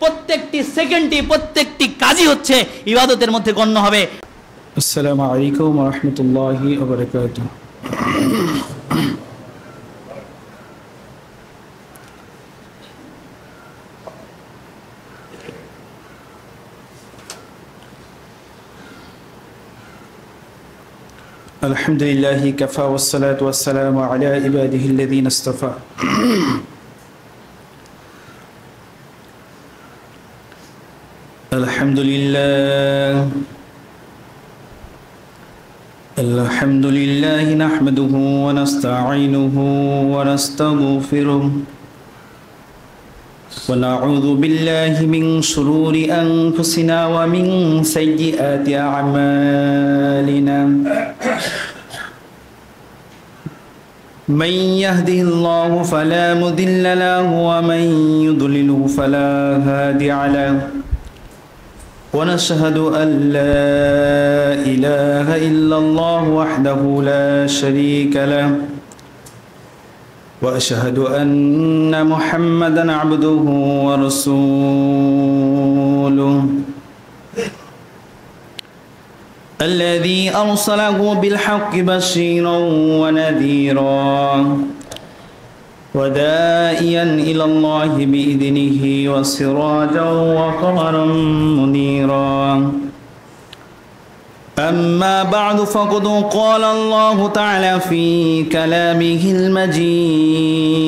প্রত্যেকটি সেকেন্ডটি প্রত্যেকটি কাজই হচ্ছে ইবাদতের মধ্যে গণ্য হবে। আসসালামু আলাইকুম ওয়া রাহমাতুল্লাহি ওয়া বারাকাতুহু। আলহামদুলিল্লাহি কাফা ওয়াস সালাতু ওয়াস সালামু আলা ইবাদিহিল্লাযীনা ইসতাফা। আলহামদুলিল্লাহি নাহমাদুহু ওয়া নাস্তাঈনুহু ওয়া নাস্তাগফিরুহু ওয়া নাউযু বিল্লাহি মিন শুরুরি আনফুসিনা ওয়া মিন সাইয়্যিআতি আ'মালিনা। من يهده الله فلا مضل له ومن يضلله فلا هادي له ونشهد أن لا إله إلا الله وحده لا شريك له وأشهد أن محمدا عبده ورسوله الذي أرسله بالحق بشيرا ونذيرا وداعيا إلى الله بإذنه وسراجا وقمرا منيرا. أما بعد فقد قال الله تعالى في كلامه المجيد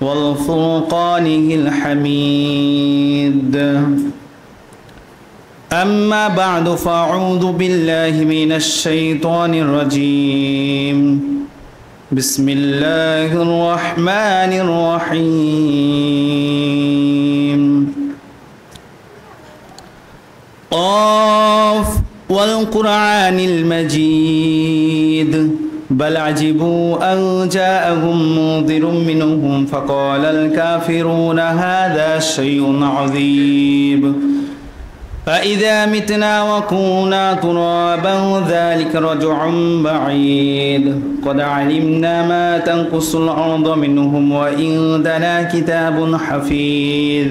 والفرقانه الحميد. أما بعد فأعوذ بالله من الشيطان الرجيم. بسم الله الرحمن الرحيم. قاف والقرآن المجيد بل عجبوا أن جاءهم منذر منهم فقال الكافرون هذا شيء عظيم فإذا متنا وكنا ترابا ذلك رجع بعيد قد علمنا ما تنقص الأرض منهم وعندنا كتاب حفيظ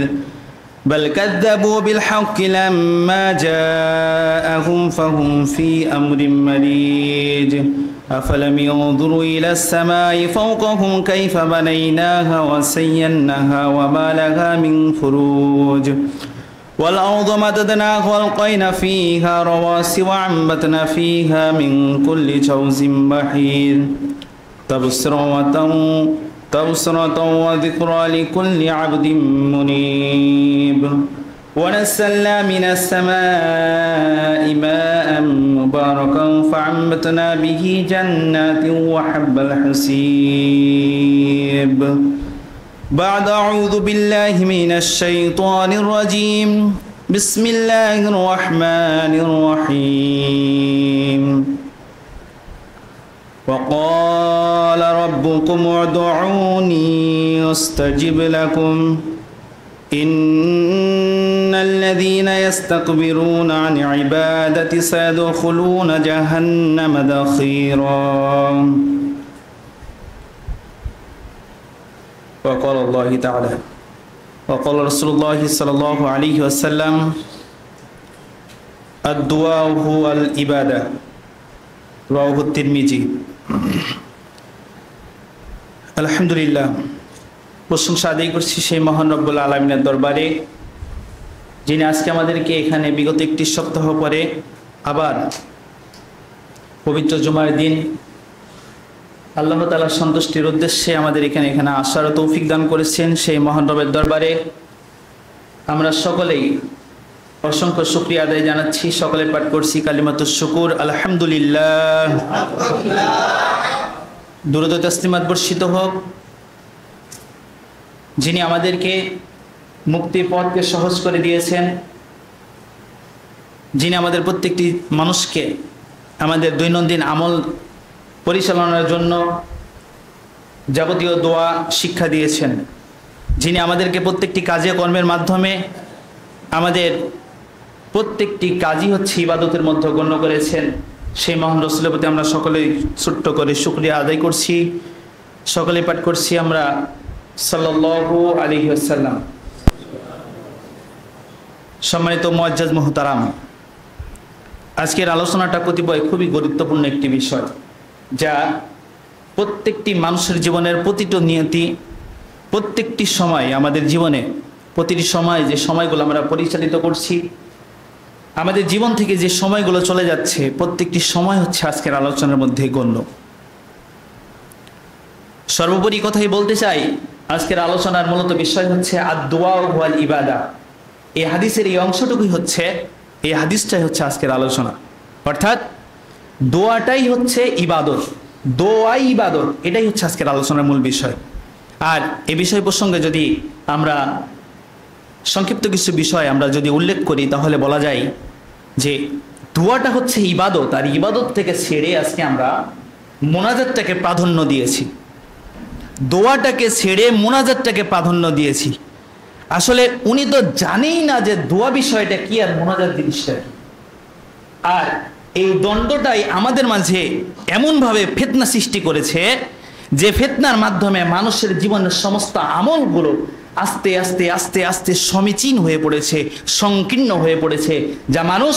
بل كذبوا بالحق لما جاءهم فهم في أمر مريج أفلم ينظروا إلى السماء فوقهم كيف بنيناها وزيناها وما لها من فروج والأرض مددناها وألقينا فيها رواسي وأنبتنا فيها من كل زوج بحير تبصرة وذكرى لكل عبد منيب. ونزلنا من السماء ماء مباركا فأنبتنا به جنات وحب الحصيد. بعد أعوذ بالله من الشيطان الرجيم. بسم الله الرحمن الرحيم. وقال ربكم ادعوني أستجب لكم إن الذين يستكبرون عن عبادتي سيدخلون جهنم دخيرا. وقال الله تعالى وقال رسول الله صلى الله عليه وسلم الدعاء هو العبادة رواه الترمذي. আলহামদুলিল্লাহ, প্রশংসা আদায় করছি সেই মহান রব্বুল আলামিনের দরবারে, যিনি আজকে আমাদেরকে এখানে বিগত একটি সপ্তাহ পরে আবার পবিত্র জুমার দিন আল্লাহ তাআলার সন্তুষ্টির উদ্দেশ্যে আমাদের এখানে আসার তৌফিক দান করেছেন। সেই মহান রবের দরবারে আমরা সকলেই অসংখ্য শুকরিয়া আদায় জানাচ্ছি। সকলে পাঠ করছি কালিমাতুশ শুকুর আলহামদুলিল্লাহ। দুরূদ ও তাসলিমাত বর্ষিত হোক যিনি আমাদেরকে মুক্তির পথকে সহজ করে দিয়েছেন, যিনি আমাদের প্রত্যেকটি মানুষকে আমাদের দৈনন্দিন আমল পরিচালনার জন্য যাবতীয় দোয়া শিক্ষা দিয়েছেন, যিনি আমাদেরকে প্রত্যেকটি কাজে কর্মের মাধ্যমে আমাদের প্রত্যেকটি কাজই হচ্ছে ইবাদতের মধ্যে গণ্য করেছেন, সেই মহান রাসূলের প্রতি আমরা সকলেই ছোট্ট করে শুকরিয়া আদায় করছি। সকলে পাঠ করছি আমরা সাল্লাল্লাহু আলাইহি ওয়াসাল্লাম। সম্মানিত মুআজ্জাজ মুহতারাম, আজকের আলোচনাটা কতিপয় খুবই গুরুত্বপূর্ণ একটি বিষয়, যা প্রত্যেকটি মানুষের জীবনের প্রতিটি নিয়তি, প্রত্যেকটি সময় আমাদের জীবনে, প্রতিটি সময় যে সময়গুলো আমরা পরিচালিত করছি, আমাদের জীবন থেকে যে সময়গুলো চলে যাচ্ছে, প্রত্যেকটি সময় হচ্ছে আজকের আলোচনার মধ্যে গণ্য। সর্বোপরি কথাই বলতে চাই, আজকের আলোচনার মূলত বিষয় হচ্ছে আদ-দুআ ওয়াল ইবাদা। এই হাদিসের এই অংশটুকুই হচ্ছে, এই হাদিসটাই হচ্ছে আজকের আলোচনা। অর্থাৎ দোয়াটাই হচ্ছে ইবাদত, দোয়াই ইবাদত, এটাই হচ্ছে আজকের আলোচনার মূল বিষয়। আর এই বিষয় প্রসঙ্গে যদি আমরা সংক্ষিপ্ত কিছু বিষয় আমরা যদি উল্লেখ করি, তাহলে বলা যায় যে দোয়াটা হচ্ছে ইবাদত, আর ইবাদত থেকে ছেড়ে আজকে আমরা মোনাজাতটাকে প্রাধান্য দিয়েছি, দোয়াটাকে ছেড়ে মোনাজাতটাকে প্রাধান্য দিয়েছি। আসলে উনি তো জানেই না যে দোয়া বিষয়টা কি আর মোনাজাত জিনিসটা কি। আর এই দ্বন্দ্বটাই আমাদের মাঝে এমনভাবে ফিতনা সৃষ্টি করেছে যে ফিতনার মাধ্যমে মানুষের জীবনের সমস্ত আমলগুলো আস্তে আস্তে আস্তে আস্তে সমীচীন হয়ে পড়েছে, সংকীর্ণ হয়ে পড়েছে, যা মানুষ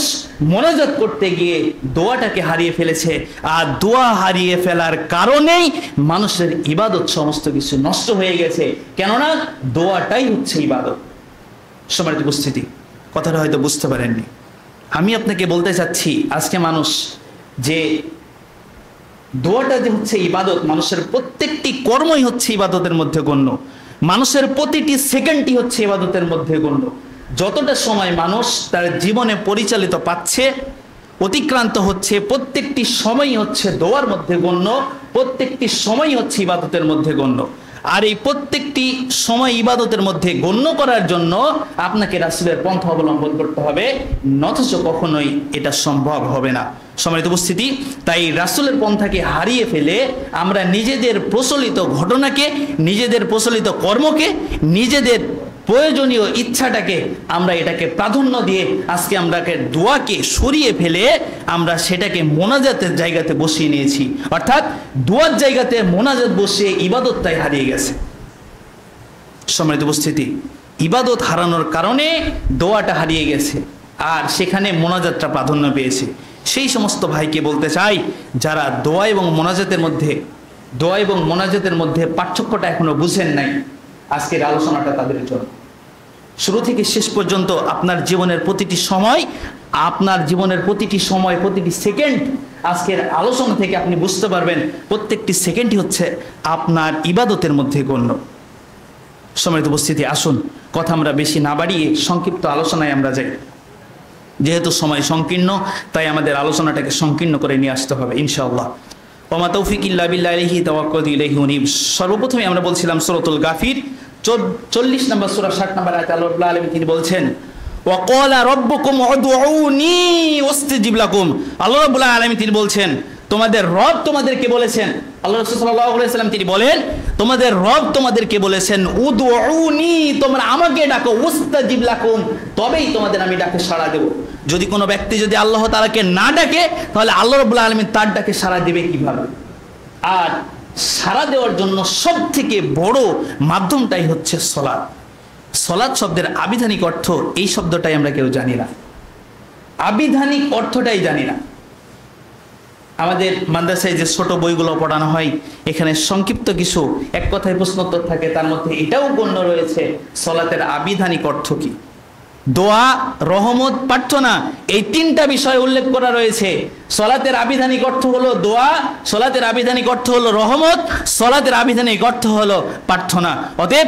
মোনাজাত করতে গিয়ে দোয়াটাকে হারিয়ে ফেলেছে। আর দোয়া হারিয়ে ফেলার কারণেই মানুষের ইবাদত সমস্ত কিছু নষ্ট হয়ে গেছে, কেননা দোয়াটাই হচ্ছে ইবাদত। সম্মানিত উপস্থিতি, কথাটা হয়তো বুঝতে পারেননি। আমি আপনাকে বলতে চাচ্ছি, আজকে মানুষ যে দোয়াটা যে হচ্ছে ইবাদত, মানুষের প্রত্যেকটি কর্মই হচ্ছে ইবাদতের মধ্যে গণ্য, মানুষের প্রতিটি সেকেন্ডই হচ্ছে ইবাদতের মধ্যে গণ্য। যতটা সময় মানুষ তার জীবনে পরিচালিত পাচ্ছে, অতিক্রান্ত হচ্ছে, প্রত্যেকটি সময়ই হচ্ছে দোয়ার মধ্যে গণ্য, প্রত্যেকটি সময়ই হচ্ছে ইবাদতের মধ্যে গণ্য। আর এই প্রত্যেকটি সময় ইবাদতের মধ্যে গণ্য করার জন্য আপনাকে রাসূলের পন্থা অবলম্বন করতে হবে, অথচ কখনোই এটা সম্ভব হবে না। সম্মানিত উপস্থিতি, তাই রাসূলের পন্থাকে হারিয়ে ফেলে আমরা নিজেদের প্রচলিত ঘটনাকে, নিজেদের প্রচলিত কর্মকে, নিজেদের প্রয়োজনীয় ইচ্ছাটাকে আমরা এটাকে প্রাধান্য দিয়ে আজকে আমরা দোয়াকে সরিয়ে ফেলে আমরা সেটাকে মোনাজাতের জায়গাতে বসিয়ে নিয়েছি। অর্থাৎ দোয়ার জায়গাতে মোনাজাত বসিয়ে ইবাদতটাই হারিয়ে গেছে। সম্মানিত উপস্থিতি, ইবাদত হারানোর কারণে দোয়াটা হারিয়ে গেছে, আর সেখানে মোনাজাতটা প্রাধান্য পেয়েছে। সেই সমস্ত ভাইকে বলতে চাই, যারা দোয়া এবং মোনাজাতের মধ্যে পার্থক্যটা এখনো বুঝেন নাই, আজকের আলোচনাটা তাদের জন্য। শুরু থেকে শেষ পর্যন্ত আপনার জীবনের প্রতিটি সময়, প্রতিটি সেকেন্ড আজকের আলোচনা থেকে আপনি বুঝতে পারবেন প্রত্যেকটি সেকেন্ডই হচ্ছে আপনার ইবাদতের মধ্যে গণ্য। সম্মানিত উপস্থিতি, আসুন কথা আমরা বেশি না বাড়িয়ে সংক্ষিপ্ত আলোচনায় আমরা যাই। যেহেতু সময় সংকীর্ণ, তাই আমাদের আলোচনাটাকে সংকীর্ণ করে নিয়ে আসতে হবে ইনশাআল্লাহ। ওমা তৌফিক ইল্লা বিল্লাহ, আলাইহি তাওয়াক্কালতু ইলাইহি উনীব। সর্বপ্রথমে আমরা বলছিলাম সূরাতুল গাফির 40 নম্বর সূরা 60 নম্বর আয়াতে আল্লাহ রাব্বুল আলামিন তিনি বলছেন, ওয়া ক্বালা রাব্বুকুম উদউনি আস্তাজিব লাকুম। আল্লাহ রাব্বুল আলামিন তিনি বলছেন, তোমাদের রব তোমাদেরকে বলেছেন, আল্লাহ রাসূল সাল্লাল্লাহু আলাইহি ওয়াসাল্লাম তিনি বলেন, তোমাদের রব তোমাদেরকে বলেছেন উদউনি, তোমরা আমাকে ডাকো, আস্তাজিব লাকুম, তবেই তোমাদের আমি ডাকে সাড়া দেব। যদি কোনো ব্যক্তি যদি আল্লাহ তাআলাকে না ডাকে, তাহলে আল্লাহ রাব্বুল আলামিন তার ডাকে সাড়া দেবে কিভাবে? আর সাড়া দেওয়ার জন্য সবথেকে বড় মাধ্যমটাই হচ্ছে সালাত। সালাত শব্দের আবিধানিক অর্থ, এই শব্দটাই আমরা কেউ জানি না, আবিধানিক অর্থটাই জানি না। আমাদের মাদ্রাসায় যে ছোট বইগুলো পড়ানো হয়, এখানে সংক্ষিপ্ত কিছু এক কথায় প্রশ্নোত্তর থাকে, তার মধ্যে এটাও গণ্য রয়েছে সালাতের আবিধানিক অর্থ কি। দোয়া, রহমত, প্রার্থনা, এই তিনটা বিষয় উল্লেখ করা রয়েছে। সালাতের আবিধানিক অর্থ হলো দোয়া, সালাতের আবিধানিক অর্থ হলো রহমত, সালাতের আবিধানিক অর্থ হলো প্রার্থনা। অতএব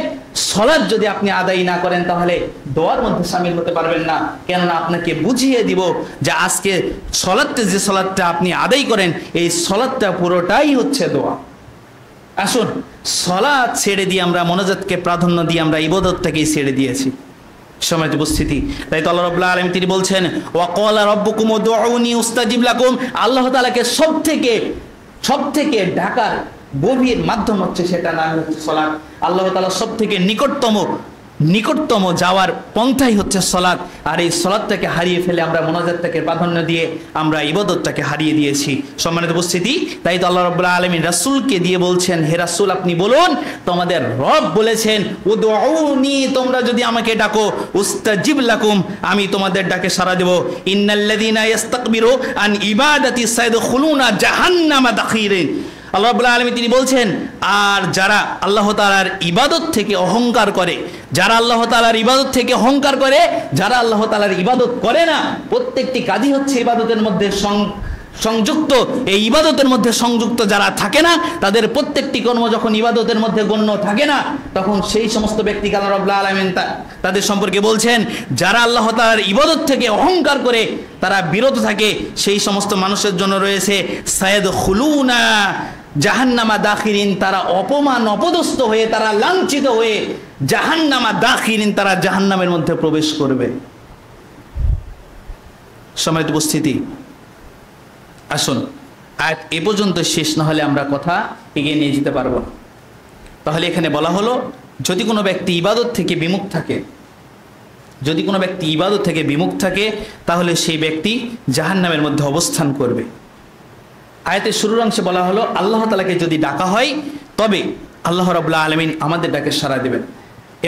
সালাত যদি আপনি আদায় না করেন, তাহলে দোয়ার মধ্যে শামিল হতে পারবেন না। কেননা আপনাকে বুঝিয়ে দিব যে আজকে যে সালাতটা আপনি আদায় করেন, এই সালাতটা পুরোটাই হচ্ছে দোয়া। আসুন, সালাত ছেড়ে দিয়ে আমরা মোনাজাতকে প্রাধান্য দিয়ে আমরা ইবাদতটাকেই ছেড়ে দিয়েছি। সম্মানিত উপস্থিতি, তাই তো আল্লাহ রাব্বুল আলামিন তিনি বলছেন, ওয়া ক্বালা রাব্বুকুম উদউনি আস্তাজিব লাকুম। আল্লাহ তাআলাকে সবথেকে ডাকার গভীর মাধ্যম হচ্ছে, সেটা নাম হচ্ছে সালাত। আল্লাহ তাআলা সবথেকে নিকটতম নিকটতম যাওয়ার পন্থাই হচ্ছে সলাৎ। আর এই সলাৎটাকে হারিয়ে ফেলে আমরা মোনাজাতটাকে প্রাধান্য দিয়ে আমরা ইবাদতটাকে হারিয়ে দিয়েছি। সম্মানিত উপস্থিতি, তাই তো আল্লাহ রাব্বুল আলামিন রাসূলকে দিয়ে বলছেন, হে রাসূল আপনি বলুন, তোমাদের রব বলেছেন উদউনি, তোমরা যদি আমাকে ডাকো, উস্তাজিব লাকুম, আমি তোমাদের ডাকে সাড়া দেব। ইন্নাল্লাযীনা ইস্তাকবিরু আন ইবাদাতি সায়াদখুলুনা জাহান্নামা দাখিরিন। আল্লাহ রাব্বুল আলামিন তিনি বলছেন, আর যারা আল্লাহ তাআলার ইবাদত থেকে অহংকার করে, যারা আল্লাহ তাআলার ইবাদত থেকে অহংকার করে, যারা আল্লাহ তাআলার ইবাদত করে না, প্রত্যেকটি কাজই হচ্ছে ইবাদতের মধ্যে সংযুক্ত। এই ইবাদতের মধ্যে সংযুক্ত যারা থাকে না, তাদের প্রত্যেকটি কর্ম যখন ইবাদতের মধ্যে গণ্য থাকে না, তখন সেই সমস্ত ব্যক্তিকে আল্লাহ রাব্বুল আলামিন তাদের সম্পর্কে বলছেন, যারা আল্লাহ তাআলার ইবাদত থেকে অহংকার করে, তারা বিরত থাকে, সেই সমস্ত মানুষের জন্য রয়েছে সায়াদখুলুনা জাহান্নামা দাখিরিন, তারা অপমান অপদস্থ হয়ে, তারা লাঞ্ছিত হয়ে জাহান্নামা দাখিরিন, তারা জাহান্নামের মধ্যে প্রবেশ করবে। সম্মানিত উপস্থিতি, আসুন আয়াত এ পর্যন্ত শেষ না হলে আমরা কথা এগিয়ে নিয়ে যেতে পারবো। তাহলে এখানে বলা হলো, যদি কোনো ব্যক্তি ইবাদত থেকে বিমুখ থাকে, যদি কোনো ব্যক্তি ইবাদত থেকে বিমুখ থাকে, তাহলে সেই ব্যক্তি জাহান্নামের মধ্যে অবস্থান করবে। আয়াতের শুরুর অংশে বলা হলো, আল্লাহ তাআলাকে যদি ডাকা হয় তবে আল্লাহ রাব্বুল আলামিন আমাদের ডাকে সাড়া দেবেন।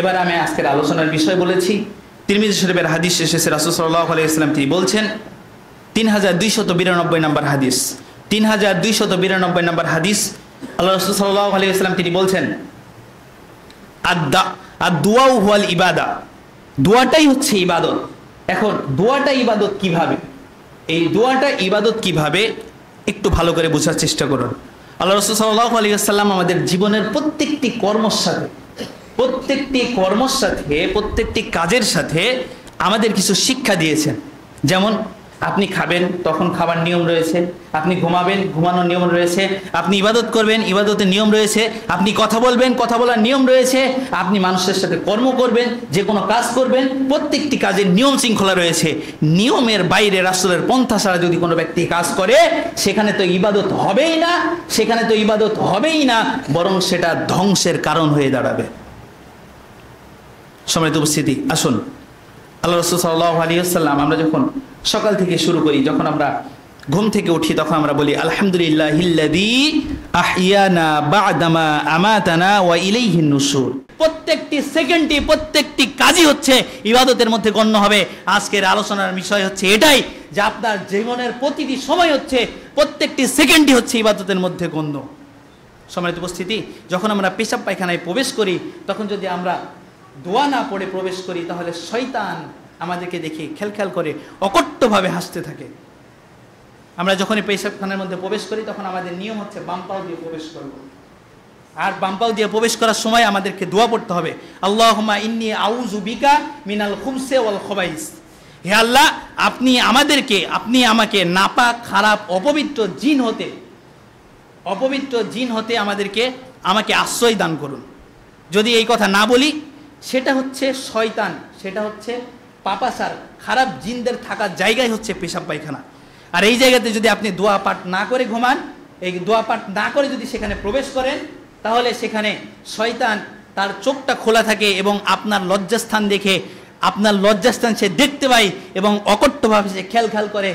এবার আমি আজকের আলোচনার বিষয় বলেছি, তিরমিজি শরীফের হাদিস এসেছে, রাসূল সাল্লাল্লাহু আলাইহি ওয়াসাল্লাম তিনি বলছেন, 3292 নম্বর হাদিস, 3292 নম্বর হাদিস, আল্লাহ রাসূল সাল্লাল্লাহু আলাইহি ওয়াসাল্লাম তিনি বলছেন, আদ-দুআউ হুয়াল ইবাদা, দোয়াটাই হচ্ছে ইবাদত। এখন দোয়াটা ইবাদত কিভাবে, এই দোয়াটা ইবাদত কিভাবে একটু ভালো করে বোঝার চেষ্টা করুন। আল্লাহ রাসূল সাল্লাল্লাহু আলাইহি ওয়াসাল্লাম আমাদের জীবনের প্রত্যেকটি কর্মের সাথে, প্রত্যেকটি কাজের সাথে আমাদের কিছু শিক্ষা দিয়েছেন। যেমন আপনি খাবেন, তখন খাবার নিয়ম রয়েছে, আপনি ঘুমাবেন, ঘুমানোর নিয়ম রয়েছে, আপনি ইবাদত করবেন, ইবাদতের নিয়ম রয়েছে, আপনি কথা বলবেন, কথা বলার নিয়ম রয়েছে, আপনি মানুষের সাথে কর্ম করবেন, যে কোনো কাজ করবেন, প্রত্যেকটি কাজের নিয়ম শৃঙ্খলা রয়েছে। নিয়মের বাইরে রাসূলের পন্থা ছাড়া যদি কোনো ব্যক্তি কাজ করে, সেখানে তো ইবাদত হবেই না, সেখানে তো ইবাদত হবেই না, বরং সেটা ধ্বংসের কারণ হয়ে দাঁড়াবে। সম্মানিত উপস্থিতি, আসুন আল্লাহ রাসূল সাল্লাল্লাহু আলাইহি ওয়াসাল্লাম, আমরা যখন সকাল থেকে শুরু করি, যখন আমরা ঘুম থেকে উঠি, তখন আমরা বলি আলহামদুলিল্লাহিল্লাযী আহইয়ানা বা'দামা আমাতানা ওয়া ইলাইহিন নুশুর। প্রত্যেকটি সেকেন্ডে, প্রত্যেকটি কাজই হচ্ছে ইবাদতের মধ্যে গণ্য হবে। আজকের আলোচনার বিষয় হচ্ছে এটাই, যে আপনার জীবনের প্রতিটি সময় হচ্ছে, প্রত্যেকটি সেকেন্ডই হচ্ছে ইবাদতের মধ্যে গণ্য। সম্মানিত উপস্থিতি, যখন আমরা পেশাব পায়খানায় প্রবেশ করি, তখন যদি আমরা দোয়া না পড়ে প্রবেশ করি, তাহলে শয়তান আমাদেরকে দেখে খেলখেল করে অকট্টভাবে হাসতে থাকে। আমরা যখনই পেশাবখানার মধ্যে প্রবেশ করি, তখন আমাদের নিয়ম হচ্ছে বাম পাও দিয়ে প্রবেশ করব, আর বাম পাও দিয়ে প্রবেশ করার সময় আমাদেরকে দোয়া পড়তে হবে, আল্লাহুম্মা ইন্নী আউযু বিকা মিনাল খুবসি ওয়াল খবাইস। হে আল্লাহ, আপনি আমাকে নাপাক, খারাপ, অপবিত্র জিন হতে আমাকে আশ্রয় দান করুন। যদি এই কথা না বলি, সেটা হচ্ছে শয়তান, সেটা হচ্ছে পাপাচার, খারাপ জিনদের থাকার জায়গায় হচ্ছে পেশাব পায়খানা। আর এই জায়গাতে যদি আপনি দোয়া পাঠ না করে ঘুমান, এই দোয়া পাঠ না করে যদি সেখানে প্রবেশ করেন, তাহলে সেখানে শয়তান তার চোখটা খোলা থাকে এবং আপনার লজ্জাস্থান দেখে, আপনার লজ্জাস্থান সে দেখতে পায় এবং অকট্টভাবে সে খেলখেল করে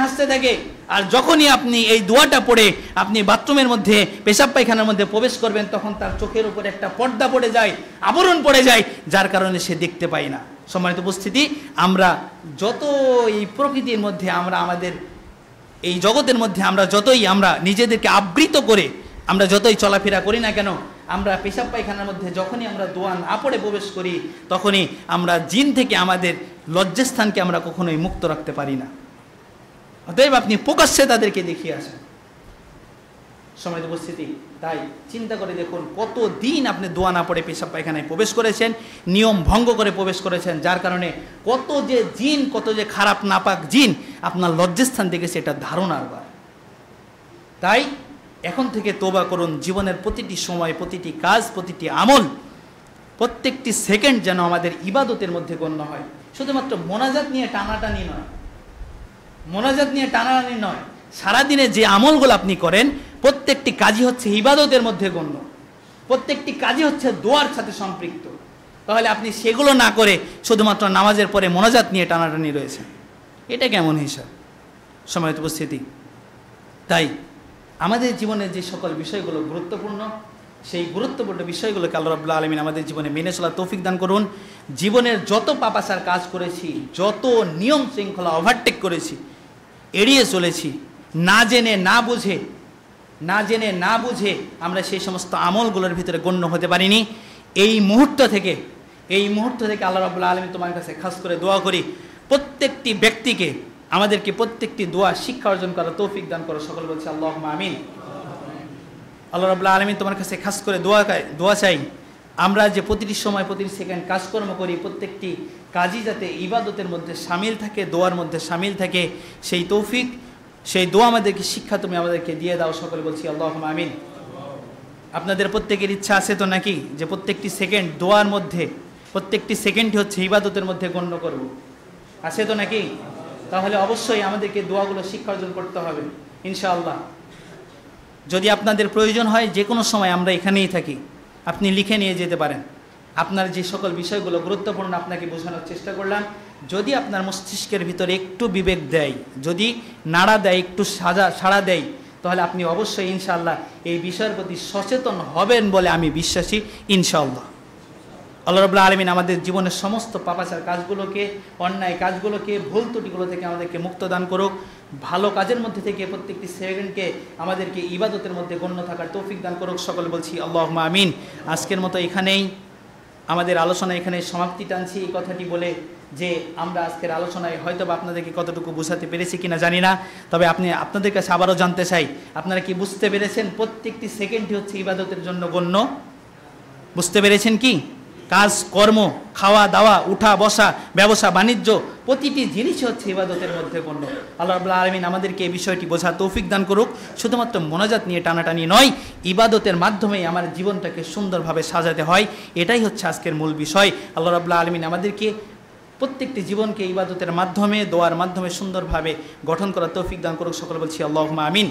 হাসতে থাকে। আর যখনই আপনি এই দোয়াটা পড়ে আপনি বাথরুমের মধ্যে, পেশাব পায়খানার মধ্যে প্রবেশ করবেন, তখন তার চোখের উপরে একটা পর্দা পড়ে যায়, আবরণ পড়ে যায়, যার কারণে সে দেখতে পায় না। সম্মানিত উপস্থিতি, আমরা যত এই প্রকৃতির মধ্যে, আমরা আমাদের এই জগতের মধ্যে আমরা নিজেদেরকে আবৃত করে আমরা যতই চলাফেরা করি না কেন, আমরা পেশাব পায়খানার মধ্যে যখনই আমরা দোয়া না পড়ে প্রবেশ করি, তখনই আমরা জিন থেকে আমাদের লজ্জাস্থানকে আমরা কখনোই মুক্ত রাখতে পারি না। অতএব আপনি প্রকাশ্যে তাদেরকে দেখিয়ে আসেন। সম্মানিত উপস্থিতি, তাই চিন্তা করে দেখুন, কতদিন আপনি দোয়া না পড়ে পেশাব পায়খানায় প্রবেশ করেছেন, নিয়ম ভঙ্গ করে প্রবেশ করেছেন, যার কারণে কত যে খারাপ নাপাক জিন আপনার লজ্জাস্থান থেকে সেটা ধারণার বার। তাই এখন থেকে তওবা করুন, জীবনের প্রতিটি সময়, প্রতিটি কাজ, প্রতিটি আমল, প্রত্যেকটি সেকেন্ড যেন আমাদের ইবাদতের মধ্যে গণ্য হয়। শুধুমাত্র মোনাজাত নিয়ে টানাটানি নয়, সারাদিনে যে আমলগুলো আপনি করেন, প্রত্যেকটি কাজই হচ্ছে ইবাদতের মধ্যে গণ্য। প্রত্যেকটি কাজই হচ্ছে দোয়ার সাথে সম্পৃক্ত। তাহলে আপনি সেগুলো না করে শুধুমাত্র নামাজের পরে মোনাজাত নিয়ে টানাটানি রয়েছে, এটা কেমন হিসাব? সময়ত উপস্থিতি, তাই আমাদের জীবনের যে সকল বিষয়গুলো গুরুত্বপূর্ণ, সেই গুরুত্বপূর্ণ বিষয়গুলোকে আল্লাহ রাব্বুল আলামিন আমাদের জীবনে মেনে চলার তৌফিক দান করুন। জীবনের যত পাপাচার কাজ করেছি, যত নিয়ম শৃঙ্খলা ওভারটেক করেছি, এড়িয়ে চলেছি, না জেনে না বুঝে আমরা সেই সমস্ত আমলগুলোর ভিতরে গণ্য হতে পারিনি। এই মুহূর্ত থেকে আল্লাহ রাব্বুল আলামিন তোমার কাছে খাস করে দোয়া করি, প্রত্যেকটি ব্যক্তিকে আমাদেরকে প্রত্যেকটি দোয়া শিক্ষা অর্জন করার তৌফিক দান করো। সকল বলছি আল্লাহুম্মা আমিন। আল্লাহ রাব্বুল আলামিন তোমার কাছে খাস করে দোয়া চাই, আমরা যে প্রতিটি সময় প্রতিটি সেকেন্ড কাজকর্ম করি, প্রত্যেকটি কাজই যাতে ইবাদতের মধ্যে শামিল থাকে, দোয়ার মধ্যে শামিল থাকে, সেই তৌফিক, সেই দোয়া আমাদেরকে শিক্ষা তুমি আমাদেরকে দিয়ে দাও। সকলে বলছি আল্লাহুম্মা আমিন। আপনাদের প্রত্যেকের ইচ্ছা আছে তো নাকি যে প্রত্যেকটি সেকেন্ড দোয়ার মধ্যে, প্রত্যেকটি সেকেন্ডই হচ্ছে ইবাদতের মধ্যে গণ্য করব? আছে তো নাকি? তাহলে অবশ্যই আমাদেরকে দোয়াগুলো শিক্ষা অর্জন করতে হবে ইনশাআল্লাহ। যদি আপনাদের প্রয়োজন হয় যে কোনো সময় আমরা এখানেই থাকি, আপনি লিখে নিয়ে যেতে পারেন। আপনার যে সকল বিষয়গুলো গুরুত্বপূর্ণ আপনাকে বোঝানোর চেষ্টা করলাম। যদি আপনার মস্তিষ্কের ভিতরে একটু বিবেক দেয়, যদি নাড়া দেয়, একটু সাড়া দেয়, তাহলে আপনি অবশ্যই ইনশাআল্লাহ এই বিষয়ের প্রতি সচেতন হবেন বলে আমি বিশ্বাসী ইনশাআল্লাহ। আল্লাহ রাব্বুল আলামিন আমাদের জীবনের সমস্ত পাপাচার কাজগুলোকে, অন্যায় কাজগুলোকে, ভুল ত্রুটিগুলো থেকে আমাদেরকে মুক্ত দান করুক। ভালো কাজের মধ্যে থেকে প্রত্যেকটি সেকেন্ডকে আমাদেরকে ইবাদতের মধ্যে গণ্য থাকার তৌফিক দান করুক। সকলে বলছি আল্লাহুম্মা আমিন। আজকের মতো এখানেই আমাদের আলোচনা এখানে সমাপ্তি টানছি, এই কথাটি বলে যে আমরা আজকের আলোচনায় হয়তো বা আপনাদেরকে কতটুকু বোঝাতে পেরেছি কিনা জানি না, তবে আপনাদের কাছে আবারও জানতে চাই, আপনারা কি বুঝতে পেরেছেন প্রত্যেকটি সেকেন্ডই হচ্ছে ইবাদতের জন্য গণ্য? বুঝতে পেরেছেন কি? কাজ কর্ম, খাওয়া দাওয়া, উঠা বসা, ব্যবসা বাণিজ্য, প্রতিটি জিনিসই হচ্ছে ইবাদতের মধ্যে গণ্য। আল্লাহ রাব্বুল আলামিন আমাদেরকে এই বিষয়টি বোঝার তৌফিক দান করুক। শুধুমাত্র মোনাজাত নিয়ে টানাটানি নয়, ইবাদতের মাধ্যমেই আমার জীবনটাকে সুন্দরভাবে সাজাতে হয়, এটাই হচ্ছে আজকের মূল বিষয়। আল্লাহ রাব্বুল আলামিন আমাদেরকে প্রত্যেকটি জীবনকে ইবাদতের মাধ্যমে, দোয়ার মাধ্যমে সুন্দরভাবে গঠন করার তৌফিক দান করুক। সকলে বলছি আল্লাহুম্মা আমিন।